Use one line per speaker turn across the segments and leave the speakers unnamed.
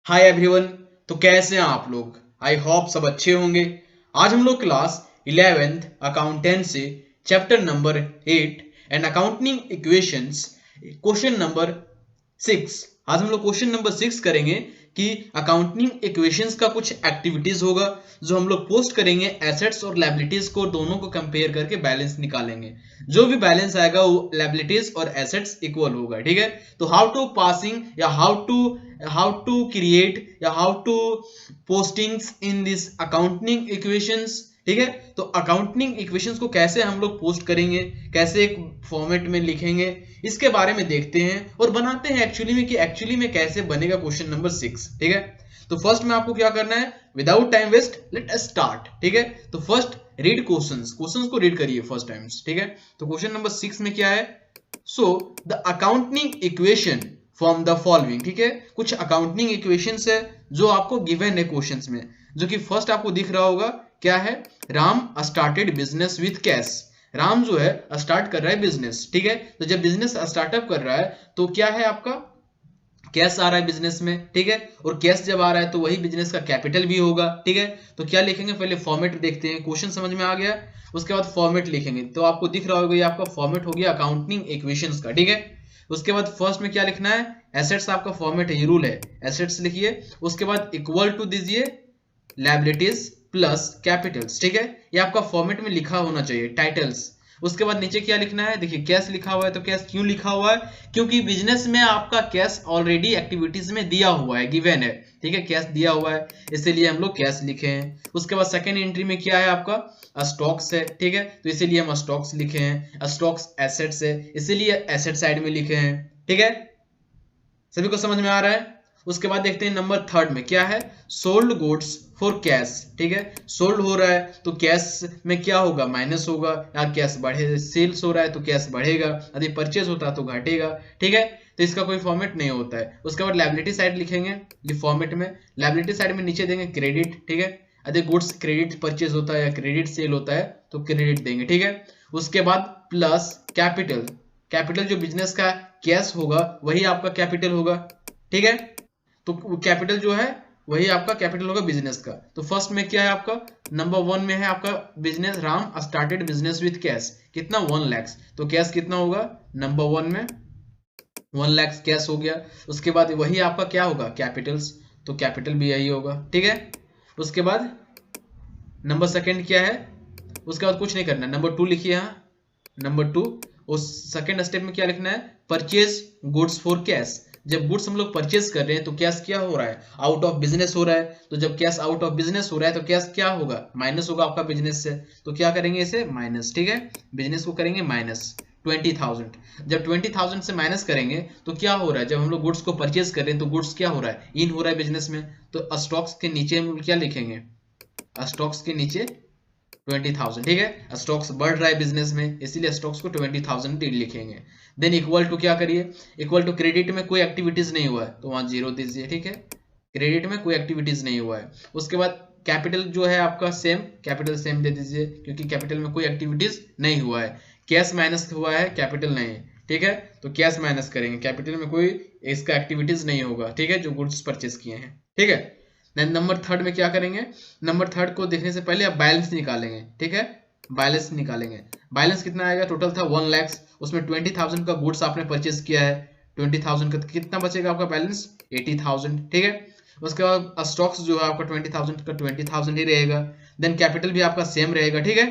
Hi everyone. तो कैसे हैं आप लोग? आई होप सब अच्छे होंगे। आज हम लोग class 11th accountancy chapter number 8 and accounting equations question number 6। आज हम लोग क्वेश्चन नंबर 6 करेंगे कि अकाउंटिंग इक्वेशंस का कुछ एक्टिविटीज होगा जो हम लोग पोस्ट करेंगे। एसेट्स और लायबिलिटीज को दोनों को कंपेयर करके बैलेंस निकालेंगे। जो भी बैलेंस आएगा वो लायबिलिटीज और एसेट्स इक्वल होगा। ठीक है, तो हाउ टू पासिंग या हाउ टू क्रिएट या how to postings in this accounting equations. ठीक है, तो अकाउंटिंग इक्वेशंस को कैसे हम लोग पोस्ट करेंगे, कैसे एक फॉर्मेट में लिखेंगे, इसके बारे में देखते हैं और बनाते हैं एक्चुअली में कैसे बनेगा क्वेश्चन नंबर 6। ठीक है, तो फर्स्ट में आपको क्या करना है, without time waste let us start. ठीक है, तो फर्स्ट रीड क्वेश्चंस को रीड करिए फर्स्ट टाइम्स। ठीक है, तो क्वेश्चन नंबर 6 में क्या है, so the accounting equation from the following. ठीक है, कुछ अकाउंटिंग इक्वेशंस है जो आपको गिवन है क्वेश्चंस में, जो कि फर्स्ट आपको दिख रहा होगा क्या है, Ram started business with cash. Ram जो है स्टार्ट कर रहा है बिजनेस। ठीक है, तो जब बिजनेस स्टार्टअप कर रहा है तो क्या है, आपका कैश आ रहा है बिजनेस में। ठीक है, और कैश जब आ रहा है तो वही बिजनेस का कैपिटल भी होगा। ठीक है, तो क्या लिखेंगे, पहले फॉर्मेट देखते हैं। क्वेश्चन समझ में आ गया, उसके बाद फॉर्मेट लिखेंगे। तो आपको दिख रहा होगा ये आपका फॉर्मेट हो गया अकाउंटिंग इक्वेशंस का। ठीक है, उसके बाद फर्स्ट में क्या लिखना है, एसेट्स आपका फॉर्मेट है, ये रूल है, एसेट्स लिखिए। उसके बाद इक्वल टू दीजिए लायबिलिटीज प्लस कैपिटल्स। ठीक है, ये आपका फॉर्मेट में लिखा होना चाहिए, टाइटल्स। उसके बाद नीचे क्या लिखना है, देखिए कैश लिखा हुआ है, तो कैश क्यों लिखा हुआ है, क्योंकि बिजनेस में आपका कैश ऑलरेडी एक्टिविटीज में दिया हुआ है, गिवन है। ठीक है, कैश दिया हुआ है, इसीलिए हम लोग कैश लिखे हैं। उसके बाद सेकेंड एंट्री में क्या है, आपका स्टॉक्स है। ठीक है, तो इसीलिए हम स्टॉक्स लिखे हैं। स्टॉक्स एसेट्स है, इसीलिए एसेट साइड में लिखे हैं। ठीक है, सभी को समझ में आ रहा है। उसके बाद देखते हैं नंबर थर्ड में क्या है, सोल्ड गुड्स फॉर कैश। ठीक है, सोल्ड हो रहा है तो कैश में क्या होगा, माइनस होगा, या कैश बढ़े, सेल्स हो रहा है तो कैश बढ़ेगा, यदि परचेज होता है तो घटेगा। ठीक है, तो इसका कोई फॉर्मेट नहीं होता है। उसके बाद लायबिलिटी साइड लिखेंगे, ये फॉर्मेट में लायबिलिटी साइड में नीचे देंगे क्रेडिट। ठीक है, यदि गुड्स क्रेडिट परचेज होता है या क्रेडिट सेल होता है तो क्रेडिट देंगे। ठीक है, उसके बाद प्लस कैपिटल, कैपिटल जो बिजनेस का कैश होगा वही आपका कैपिटल होगा। ठीक है, तो कैपिटल जो है वही आपका कैपिटल होगा बिजनेस का। तो फर्स्ट में क्या है, आपका नंबर 1 में है आपका business, Ram started business with cash, कितना 1 लाख। तो कैश कितना होगा, नंबर 1 में 1 लाख कैश हो गया। उसके बाद वही आपका क्या होगा, कैपिटल्स, तो कैपिटल भी यही होगा। ठीक है, उसके बाद नंबर सेकंड क्या है, उसके बाद कुछ नहीं करना, नंबर 2 लिखिए यहाँ, नंबर 2। उस सेकंड स्टेप में क्या लिखना है, परचेज गुड्स फॉर कैश। जब गुड्स हम लोग परचेज कर रहे हैं तो कैश क्या हो रहा है, आउट ऑफ बिजनेस हो रहा है। तो जब कैश आउट ऑफ बिजनेस हो रहा है तो कैश क्या होगा, माइनस होगा आपका बिजनेस से। तो क्या करेंगे, इसे माइनस। ठीक है, बिजनेस को करेंगे माइनस 20,000। जब 20,000 से माइनस करेंगे तो क्या हो रहा है, जब हम लोग गुड्स को परचेज कर रहे हैं तो गुड्स क्या हो रहा है, इन हो रहा है बिजनेस में। तो स्टॉक्स के नीचे हम क्या लिखेंगे, स्टॉक्स के नीचे 20,000। ठीक है, स्टॉक्स बढ़ रहा है बिजनेस में, इसीलिए स्टॉक्स को 20,000 लिखेंगे। देन इक्वल टू क्या करिए, इक्वल टू क्रेडिट में कोई एक्टिविटीज नहीं हुआ है तो वहां 0 दीजिए। ठीक है, क्रेडिट में कोई एक्टिविटीज नहीं हुआ है। उसके बाद कैपिटल जो है आपका सेम, कैपिटल सेम दे दीजिए, क्योंकि कैपिटल में कोई एक्टिविटीज नहीं हुआ है। कैश माइनस हुआ है, कैपिटल नहीं है। ठीक है, तो कैश माइनस करेंगे, कैपिटल में कोई इसका एक्टिविटीज नहीं होगा। ठीक है, जो गुड्स परचेज किए हैं। ठीक है, देन नंबर थर्ड में क्या करेंगे, नंबर थर्ड को देखने से पहले आप बैलेंस निकालेंगे। ठीक है, बैलेंस निकालेंगे। बैलेंस कितना आएगा, टोटल था 1 लाख, उसमें 20,000 का गुड्स आपने परचेज किया है, 20,000 का कितना बचेगा आपका बैलेंस, 80,000। ठीक है, उसके बाद स्टॉक्स जो है आपका 20,000 का 20,000 ही रहेगा। देन कैपिटल भी आपका सेम रहेगा। ठीक है,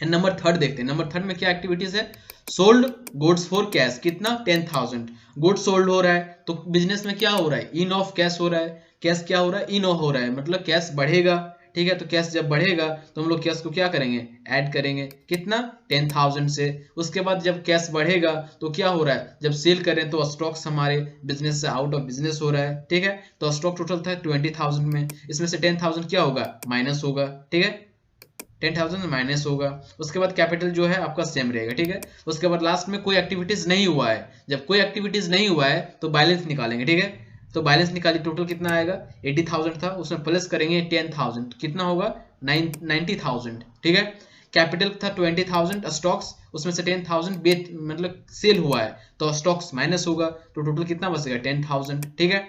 नंबर थर्ड देखते हैं, नंबर थर्ड में क्या एक्टिविटीज है, सोल्ड गुड्स फॉर कैश, कितना 10,000 गुड्स सोल्ड हो रहा है। तो बिजनेस में क्या हो रहा है, इन ऑफ कैश हो रहा है, कैश क्या हो रहा है, इन हो रहा है, मतलब कैश बढ़ेगा। ठीक है, तो कैश जब बढ़ेगा तो हम लोग कैश को क्या करेंगे, ऐड करेंगे, कितना 10,000 से। उसके बाद जब कैश बढ़ेगा तो क्या हो रहा है, जब सेल करें तो स्टॉक्स हमारे बिजनेस से आउट ऑफ बिजनेस हो रहा है। ठीक है, तो स्टॉक टोटल था 20,000 में, इसमें से 10,000 क्या होगा, माइनस होगा। ठीक है, 10,000 माइनस होगा। उसके बाद कैपिटल जो है आपका सेम रहेगा। ठीक है, उसके बाद लास्ट में कोई एक्टिविटीज नहीं हुआ है, जब कोई एक्टिविटीज नहीं हुआ है तो बैलेंस निकालेंगे। ठीक है, तो बैलेंस निकालिए, टोटल कितना आएगा, 80,000 था, उसमें प्लस करेंगे 10,000 तो कितना होगा 90,000। ठीक है, कैपिटल था 20,000, स्टॉक्स उसमें से 10,000 बेच मतलब सेल हुआ है तो स्टॉक्स माइनस होगा, तो टोटल कितना बचेगा 10,000। ठीक है,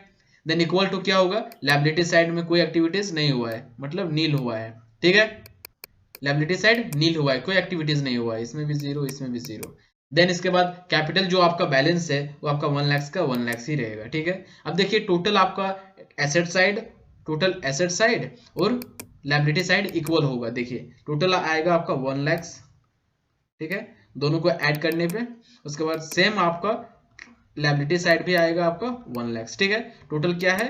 देन इक्वल टू क्या होगा, लायबिलिटी साइड में कोई एक्टिविटीज नहीं हुआ है, मतलब नील हुआ है, ठीक है, लायबिलिटी साइड नील हुआ है, कोई एक्टिविटीज नहीं हुआ है, इसमें भी जीरो, इसमें भी जीरो। देन इसके बाद कैपिटल जो आपका बैलेंस है वो आपका 1 लाख का 1 लाख ही रहेगा, ठीक है। अब देखिए टोटल आपका asset side, total asset side और लायबिलिटी साइड इक्वल होगा, देखिए टोटल आएगा आपका 1 लाख, ठीक है, दोनों को ऐड करने पे। उसके बाद सेम आपका लायबिलिटी साइड भी आएगा आपका 1 लाख, ठीक है, टोटल क्या है,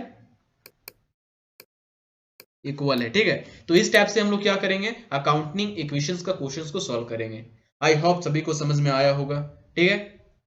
इक्वल है, ठीक है। तो इस टाइप से हम लोग क्या करेंगे, अकाउंटिंग इक्वेशंस का क्वेश्चंस को सॉल्व करेंगे। आई होप सभी को समझ में आया होगा, ठीक है।